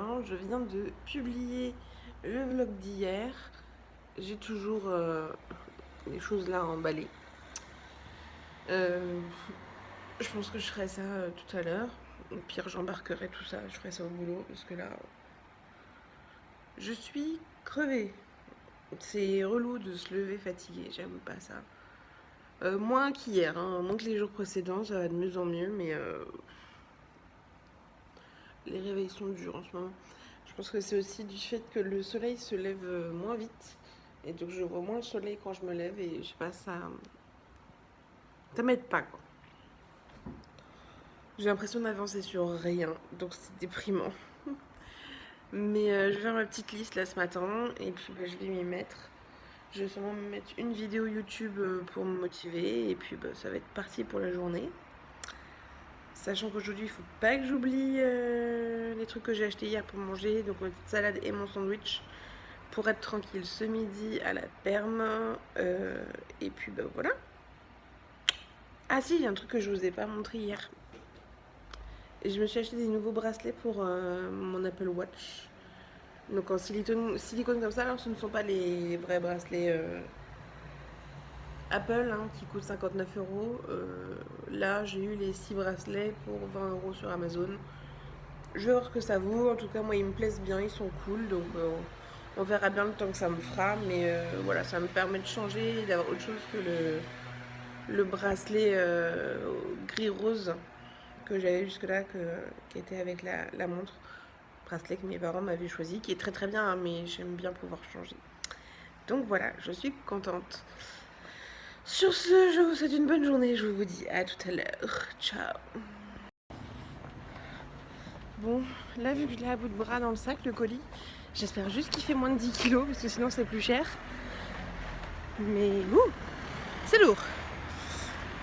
bien. Je viens de publier le vlog d'hier. J'ai toujours les choses là à emballer. Je pense que je ferai ça tout à l'heure. Au pire, j'embarquerai tout ça. Je ferai ça au boulot parce que là, je suis crevée. C'est relou de se lever fatiguée. J'aime pas ça. Moins qu'hier, hein, moins que les jours précédents. Ça va de mieux en mieux, mais les réveils sont durs en ce moment. Je pense que c'est aussi du fait que le soleil se lève moins vite. Et donc je vois moins le soleil quand je me lève et je sais pas, ça m'aide pas quoi. J'ai l'impression d'avancer sur rien, donc c'est déprimant. Mais je vais faire ma petite liste là ce matin et puis je vais m'y mettre. Je vais sûrement me mettre une vidéo YouTube pour me motiver et puis ça va être parti pour la journée. Sachant qu'aujourd'hui il faut pas que j'oublie les trucs que j'ai achetés hier pour manger, donc ma petite salade et mon sandwich. Pour être tranquille ce midi à la perme. Et puis voilà. Ah si, il y a un truc que je vous ai pas montré hier. Et je me suis acheté des nouveaux bracelets pour mon Apple Watch. Donc en silicone comme ça, alors ce ne sont pas les vrais bracelets Apple hein, qui coûtent 59 euros. Là, j'ai eu les 6 bracelets pour 20 euros sur Amazon. Je vais voir ce que ça vaut. En tout cas, moi, ils me plaisent bien, ils sont cool. Donc on verra bien le temps que ça me fera. Mais voilà, ça me permet de changer et d'avoir autre chose que le bracelet gris-rose que j'avais jusque-là, qui était avec la montre. Bracelet que mes parents m'avaient choisi, qui est très très bien, hein, mais j'aime bien pouvoir changer. Donc voilà, je suis contente. Sur ce, je vous souhaite une bonne journée. Je vous dis à tout à l'heure. Ciao. Bon, là, vu que je l'ai à bout de bras dans le sac, le colis, j'espère juste qu'il fait moins de 10 kilos, parce que sinon c'est plus cher. Mais c'est lourd.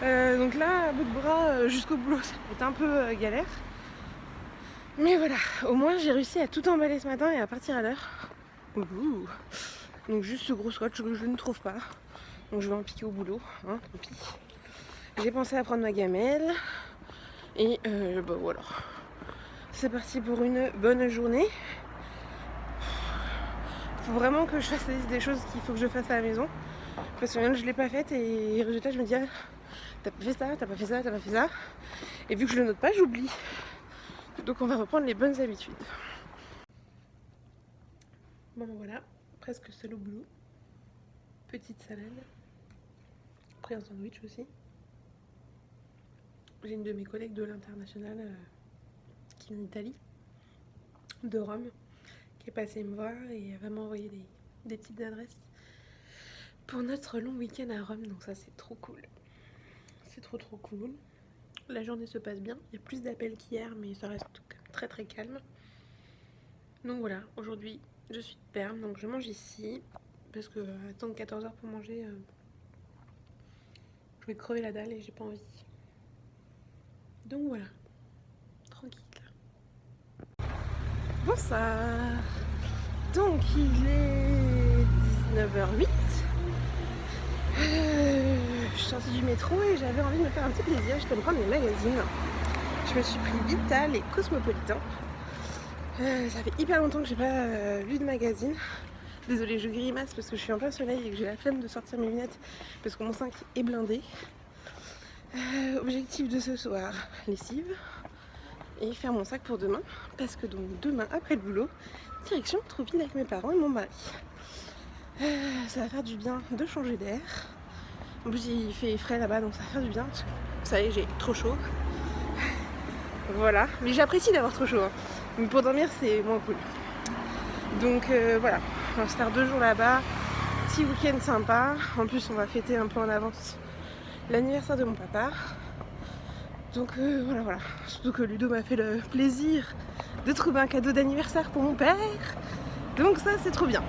Donc là, à bout de bras jusqu'au boulot, ça va être un peu galère. Mais voilà, au moins j'ai réussi à tout emballer ce matin et à partir à l'heure. Donc juste ce gros scotch que je ne trouve pas. Donc je vais en piquer au boulot, hein, tant pis. J'ai pensé à prendre ma gamelle. Et voilà. C'est parti pour une bonne journée. Faut vraiment que je fasse la liste des choses qu'il faut que je fasse à la maison. Parce que je l'ai pas faite et résultat je me dis t'as pas fait ça, t'as pas fait ça, t'as pas fait ça. Et vu que je le note pas, j'oublie. Donc on va reprendre les bonnes habitudes. Bon voilà, presque seul au boulot. Petite salade. Après un sandwich aussi. J'ai une de mes collègues de l'international qui vient d'Italie, de Rome, qui est passée me voir et elle va m'envoyer des petites adresses pour notre long week-end à Rome. Donc ça c'est trop cool. C'est trop cool. La journée se passe bien. Il y a plus d'appels qu'hier, mais ça reste très très calme. Donc voilà, aujourd'hui je suis de perme, donc je mange ici. Parce que attendre 14h pour manger, je vais crever la dalle et j'ai pas envie. Donc voilà, tranquille. Bonsoir. Donc il est 19h08. Je suis sortie du métro et j'avais envie de me faire un petit plaisir. Je peux me prendre mes magazines. Je me suis pris Vital et Cosmopolitan. Ça fait hyper longtemps que j'ai pas lu de magazine. Désolée, je grimace parce que je suis en plein soleil et que j'ai la flemme de sortir mes lunettes parce que mon 5 est blindé. Objectif de ce soir, lessive et faire mon sac pour demain parce que donc demain après le boulot, direction Trouville avec mes parents et mon mari. Ça va faire du bien de changer d'air. En plus il fait frais là-bas donc ça va faire du bien parce que vous savez j'ai trop chaud. Voilà, mais j'apprécie d'avoir trop chaud hein. Mais pour dormir c'est moins cool. Donc voilà, on va se faire 2 jours là-bas, petit week-end sympa. En plus on va fêter un peu en avance l'anniversaire de mon papa. Donc voilà. Surtout que Ludo m'a fait le plaisir de trouver un cadeau d'anniversaire pour mon père. Donc ça c'est trop bien.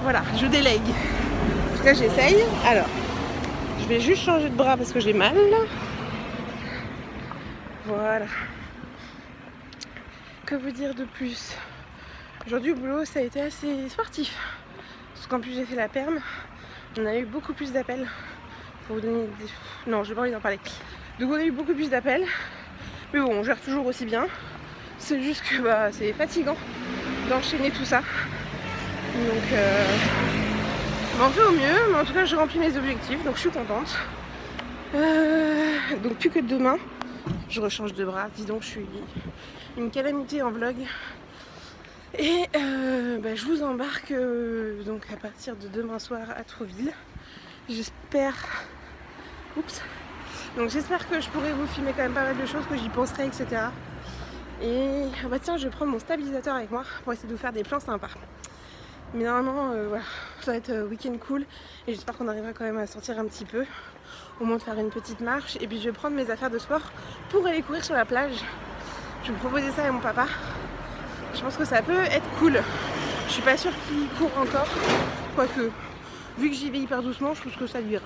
Voilà, je délègue. En tout cas j'essaye. Alors, je vais juste changer de bras parce que j'ai mal. Voilà. Que vous dire de plus? Aujourd'hui au boulot ça a été assez sportif. Parce qu'en plus j'ai fait la perme. On a eu beaucoup plus d'appels. Pour vous donner des... Non, j'ai pas envie d'en parler. Donc on a eu beaucoup plus d'appels. Mais bon, on gère toujours aussi bien. C'est juste que bah, c'est fatigant d'enchaîner tout ça. Donc je m'en fais au mieux, mais en tout cas j'ai rempli mes objectifs, donc je suis contente. Donc plus que demain, je rechange de bras. Dis donc, je suis une calamité en vlog. Et bah, je vous embarque donc à partir de demain soir à Trouville. J'espère. Oups. Donc j'espère que je pourrai vous filmer quand même pas mal de choses, que j'y penserai, etc. Et bah tiens, je vais prendre mon stabilisateur avec moi pour essayer de vous faire des plans sympas. Mais normalement, voilà, ça va être week-end cool. Et j'espère qu'on arrivera quand même à sortir un petit peu. Au moins de faire une petite marche. Et puis je vais prendre mes affaires de sport pour aller courir sur la plage. Je vais me proposer ça à mon papa. Je pense que ça peut être cool. Je suis pas sûre qu'il court encore. Quoique, vu que j'y vais hyper doucement, je pense que ça lui ira.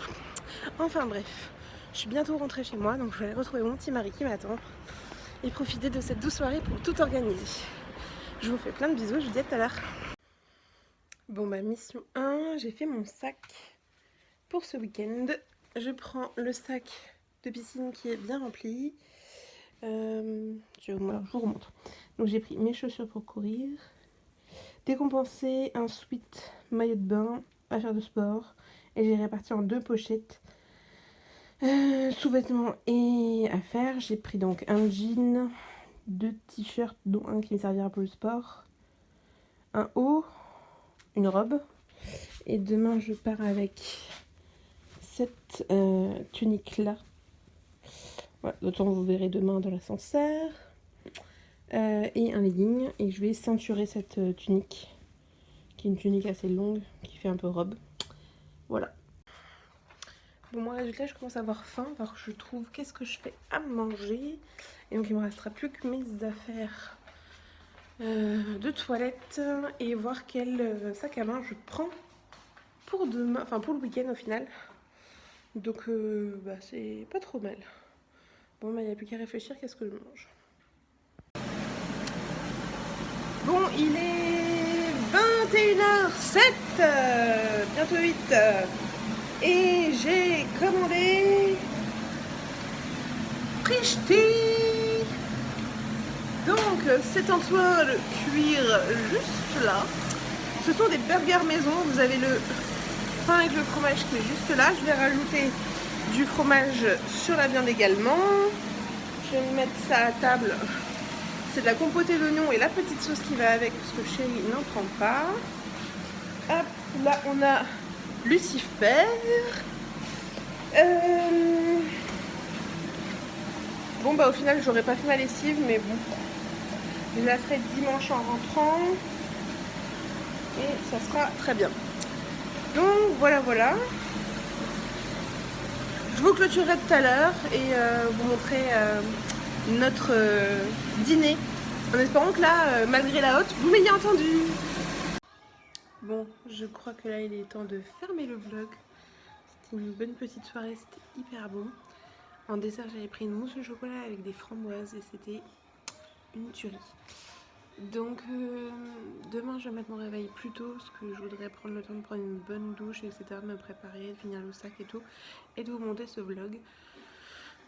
Enfin bref, je suis bientôt rentrée chez moi. Donc je vais aller retrouver mon petit mari qui m'attend. Et profiter de cette douce soirée pour tout organiser. Je vous fais plein de bisous, je vous dis à tout à l'heure. Bon bah mission 1, j'ai fait mon sac pour ce week-end. Je prends le sac de piscine qui est bien rempli. Je vous remontre. Donc j'ai pris mes chaussures pour courir, décompensé, un sweat, maillot de bain, affaires de sport. Et j'ai réparti en 2 pochettes. Sous-vêtements et affaires. J'ai pris donc un jean, 2 t-shirts dont un qui me servira pour le sport, un haut, une robe. Et demain je pars avec cette tunique là. Voilà, d'autant vous verrez demain dans l'ascenseur. Et un legging. Et je vais ceinturer cette tunique, qui est une tunique assez longue, qui fait un peu robe. Voilà. Bon, moi résultat, je commence à avoir faim, parce que je trouve qu'est-ce que je fais à manger. Et donc il me restera plus que mes affaires de toilette et voir quel sac à main je prends pour demain, enfin pour le week-end au final. Donc bah, c'est pas trop mal. Bon bah il n'y a plus qu'à réfléchir qu'est-ce que je mange. Bon, il est 21h07, bientôt 8. Et j'ai commandé Prishti. Donc c'est en soin de cuire juste là. Ce sont des burgers maison. Vous avez le pain avec le fromage qui est juste là. Je vais rajouter du fromage sur la viande également. Je vais mettre ça à table. C'est de la compotée d'oignons et la petite sauce qui va avec parce que chérie n'en prend pas. Hop, là on a Lucifer. Bon bah au final j'aurais pas fait ma lessive mais bon. Je la ferai dimanche en rentrant. Et ça sera très bien. Donc voilà. Je vous clôturerai tout à l'heure et vous montrer notre dîner. En espérant que là, malgré la haute, vous m'ayez entendu. Bon, je crois que là il est temps de fermer le vlog. C'était une bonne petite soirée, c'était hyper bon. En dessert j'avais pris une mousse au chocolat avec des framboises et c'était une tuerie. Donc demain je vais mettre mon réveil plus tôt parce que je voudrais prendre le temps de prendre une bonne douche, etc. De me préparer, de finir le sac et tout. Et de vous monter ce vlog.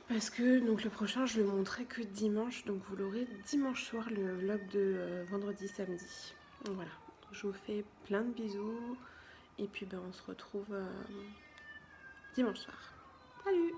Parce que donc le prochain je le montrerai que dimanche. Donc vous l'aurez dimanche soir le vlog de vendredi, samedi. Donc voilà. Donc, je vous fais plein de bisous. Et puis ben, on se retrouve dimanche soir. Salut!